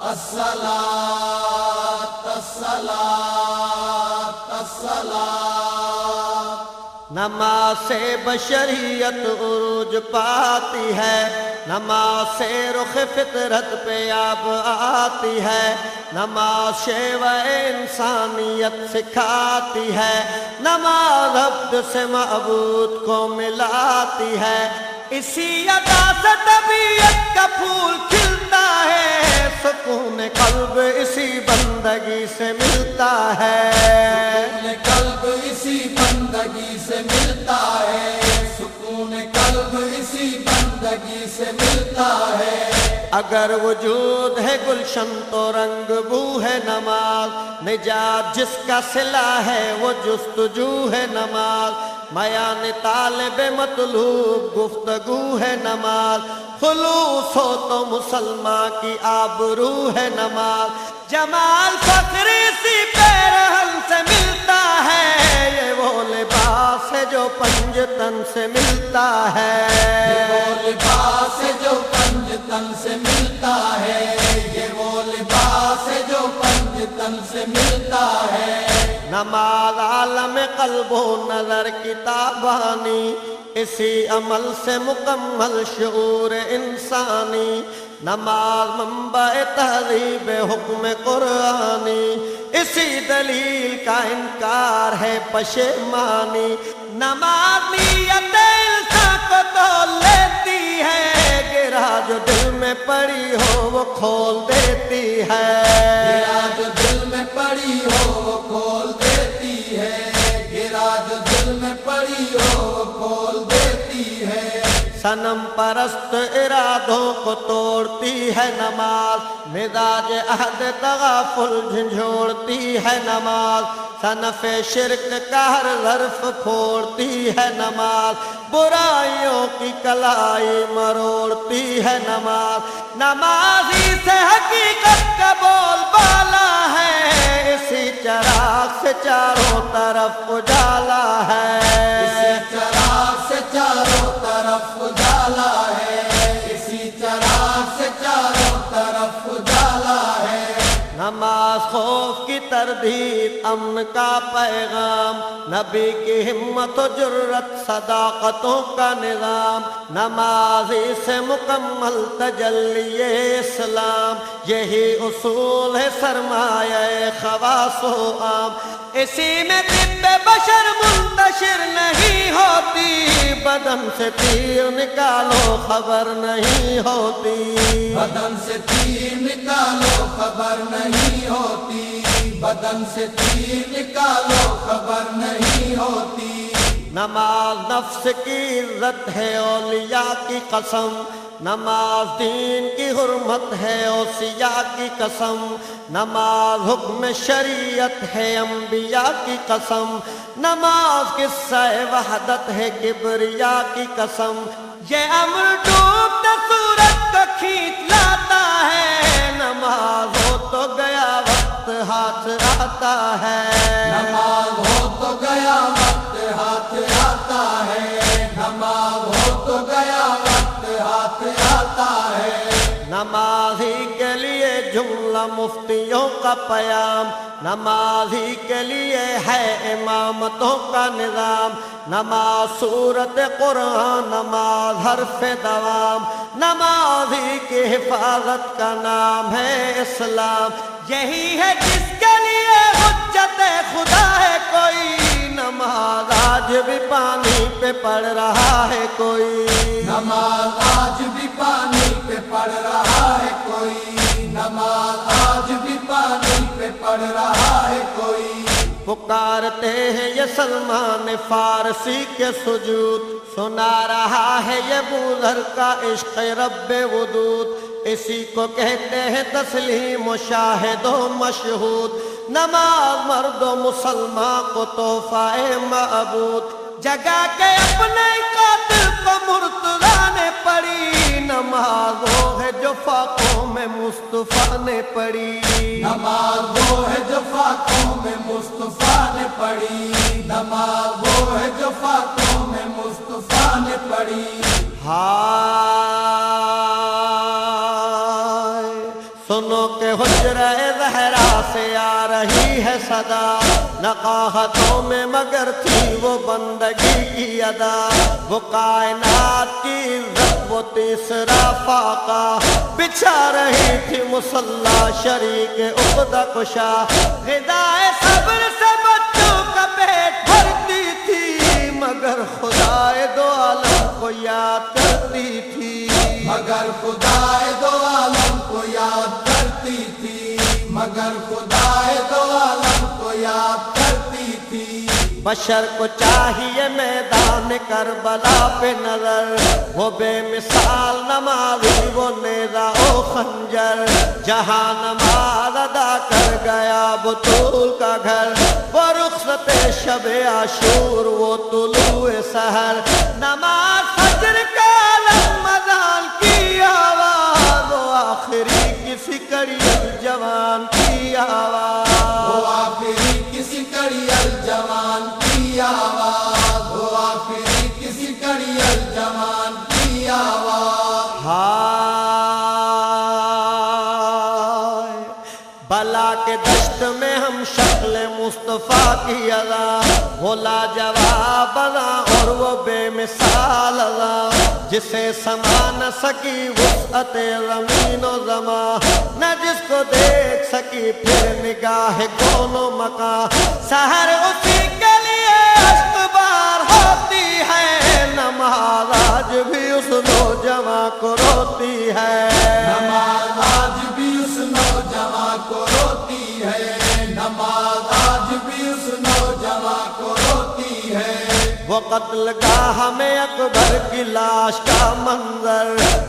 الصلاۃ الصلاۃ الصلاۃ۔ نماز سے بشریت عروج پاتی ہے، نماز سے رخ فطرت پہ آب آتی ہے، نماز شیوہ انسانیت سکھاتی ہے، نماز عبد سے معبود کو ملاتی ہے، اسی ادا سے طبیعت کا پھول کھلتا ہے، سکون قلب اسی بندگی سے ملتا ہے، سکون قلب اسی بندگی سے ملتا ہے، سکون قلب اسی بندگی سے ملتا ہے۔ اگر وجود ہے گلشن تو رنگ بو ہے نماز، نجات جس کا صلہ ہے وہ جستجو ہے نماز، میان طالب مطلوب گفتگو ہے نماز، خلوص ہو تو مسلمان کی آبرو ہے نماز، جمال فخر اسی پیرہن سے ملتا ہے، یہ وہ لباس ہے جو پنج تن سے ملتا ہے، یہ وہ لباس ہے جو پنج تن سے ملتا ہے، یہ وہ لباس ہے جو پنج تن سے ملتا ہے۔ نماز عالم قلب و نظر کی تابانی، اسی عمل سے مکمل شعور انسانی، نماز منبع تہذیب حکم قرآنی، اسی دلیل کا انکار ہے پشیمانی، نماز نیت انسان کو تول لیتی ہے، گرا جو دل میں پڑی ہو وہ کھول دیتی ہے، گرا جو دل میں پڑی ہو وہ کھول دیتی ہے، گرا جو دل میں پڑی ہو وہ کھول دیتی ہے۔ صنم پرست ارادوں کو توڑتی ہے نماز، مزاج عہد تغافل جھنجھوڑتی ہے نماز، صنف شرک کا ہر ظرف پھوڑتی ہے نماز، برائیوں کی کلائی مروڑتی ہے نماز، نمازی سے حقیقت کا بول بالا ہے، اسی چراغ سے چاروں طرف اجالا ہے، اسی چراغ سے چاروں طرف اجالا ہے، اسی چراغ سے چاروں طرف اجالا ہے۔ نماز خوف کی تردید امن کا پیغام، نبی کی ہمت و جرت صداقتوں کا نظام، نمازی سے مکمل تجلی اسلام، یہی اصول ہے سرمایہ خواص و عام، اسی میں طب بشر منتشر نہیں ہوتی، بدن سے تیر نکالو خبر نہیں ہوتی، بدن سے تیر نکالو خبر نہیں ہوتی، بدن سے تیر نکالو خبر نہیں ہوتی۔ نماز نفس کی عزت ہے اولیاء کی قسم، نماز دین کی حرمت ہے اوصیاء کی قسم، نماز حکم شریعت ہے انبیاء کی قسم، نماز قصہ وحدت ہے کبریا کی قسم، یہ امر ڈوبتے سورج کو کھینچ لاتا ہے، نماز ہو تو گیا وقت ہاتھ آتا ہے، نماز ہو تو گیا وقت ہاتھ آتا ہے، نماز ہو تو گیا وقت ہاتھ آتا ہے۔ نماز ہی کے لیے جملہ مفتیوں کا پیام، نماز ہی کے لیے ہے امامتوں کا نظام، نماز سورت قرآن، نماز حرف دوام، نماز ہی کی حفاظت کا نام ہے اسلام، یہی ہے جس کے لیے حجت خدا ہے کوئی، نماز آج بھی پانی پہ پڑھ رہا ہے کوئی، نماز آج بھی پانی پہ پڑھ رہا ہے کوئی، نماز آج بھی پانی پہ پڑھ رہا ہے کوئی۔ پکارتے ہیں یہ سلمان فارسی کے سجود، سنا رہا ہے یہ بوذر کا عشق رب ودود، اسی کو کہتے ہیں تسلیم و شاہد و مشہود، نماز مرد و مسلمان کو تحفہ معبود، جگہ کے اپنے قاتل کو مرتضیٰ نے پڑھی، نماز وہ ہے جو فاقوں میں مصطفیٰ نے پڑھی، نماز وہ ہے جو فاقوں میں مصطفیٰ نے پڑھی، نماز وہ ہے جو فاقوں میں مصطفیٰ نے پڑھی۔ ہائے سنو کے حجرہ زہرا سے آ رہی ہے صدا، نقاہتوں میں مگر تھی وہ بندگی کی ادا، وہ کائنات کی عزت وہ تیسرا فاقہ، بچھا رہی تھی مصلی شریک عقدہ کشا، غذائے صبر سے بچوں کا پیٹ بھرتی تھی، مگر خدائے دو عالم کو یاد کرتی تھی، مگر خدائے دو عالم کو یاد کرتی تھی، مگر خدائے دو عالم کو یاد کرتی تھی۔ بشر کو چاہیے میدان کربلا پہ نظر، وہ بے مثال نمازی وہ نیزہ و خنجر، جہاں نماز ادا کر گیا بطول کا گھر، وہ رخصت شب عاشور وہ طلوع سحر، نماز فجر کا علم اذان کی آواز، وہ آخری کسی کڑیل جوان کی آواز، وہ آخری کسی کڑیل جوان کی آواز، وہ آخری کسی کڑیل جوان کی آواز۔ ہائے بلا کے دشت میں ہم شکل مصطفیٰ کی ادا، وہ لاجواب ادا اور وہ بے مثال ادا، جسے سما نہ سکی وسعت زمین و زمان، نہ جس کو دیکھ سکی پھر نگاہ کون و مکان، سحر اسی کے لیے اشک بار ہوتی ہے، نماز آج بھی اس نوجواں کو روتی ہے، نماز آج بھی اس نوجواں کو روتی ہے، نماز آج بھی اس نوجواں کو روتی ہے۔ وہ قتل گاہ میں اکبر کی لاش کا منظر،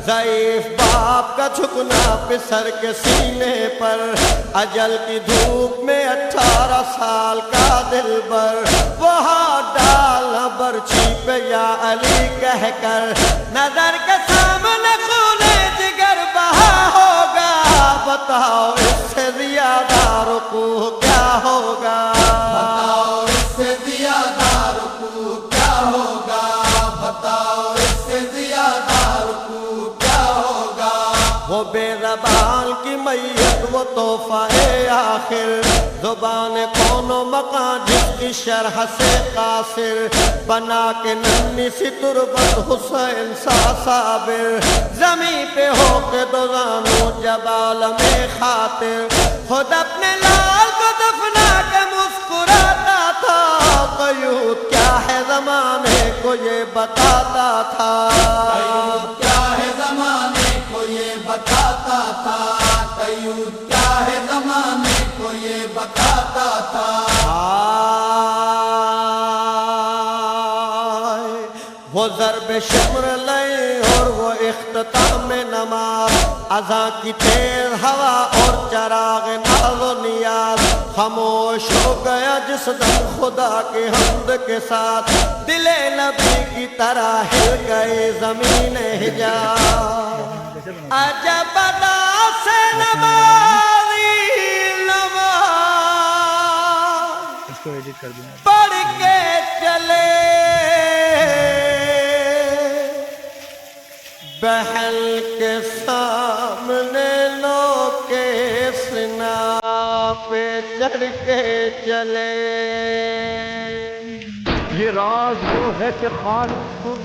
ضعیف باپ کا جھکنا پسر کے سینے پر، اجل کی دھوپ میں 18 سال کا دلبر، وہ ہاتھ ڈالا برچھی پہ یا علی کہہ کر، نظر کے سامنے خون جگر بہا ہوگا، بتاؤ اس سے زیادہ رکوع کیا ہوگا، بتاؤ اس سے زیادہ رکوع کیا ہوگا، بتاؤ اس سے زیادہ رکوع کیا ہوگا۔ وہ بے زبان کی میت وہ تحفہ آخر، زبان کون و مکان جس کی شرح سے قاصر، بنا کے ننھی سی تربت حسین سا صابر، زمین پہ ہو کے دو زانو جبال میں خاطر، خود اپنے لال کو دفنا کے مسکراتا تھا، قیود کیا ہے زمانے کو یہ بتاتا تھا، قیود کیا ہے زمانے کو یہ بتاتا تھا، قیود کیا ہے زمانے کو یہ بتاتا تھا۔ وہ ضرب شمر لئے اور وہ اختتام نماز، اذان کی تیز ہوا اور چراغ ناز و نیاز، خاموش ہو گیا جس دم خدا کے حمد کے ساتھ، دل نبی کی طرح ہل گئی زمین حجاز، عجب ادا سے نمازی نماز پڑھ کے چلے، بہل کے سامنے لو کے سنا پہ چڑھ کے چلے، یہ راز وہ ہے کہ خالق کو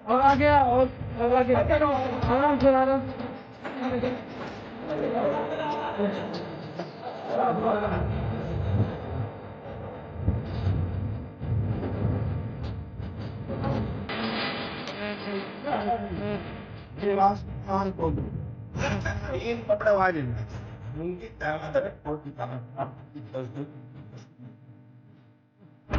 اور آ گیا اور آگے آرام سے آرام Ini pada wajib. Mungkin dalam kopi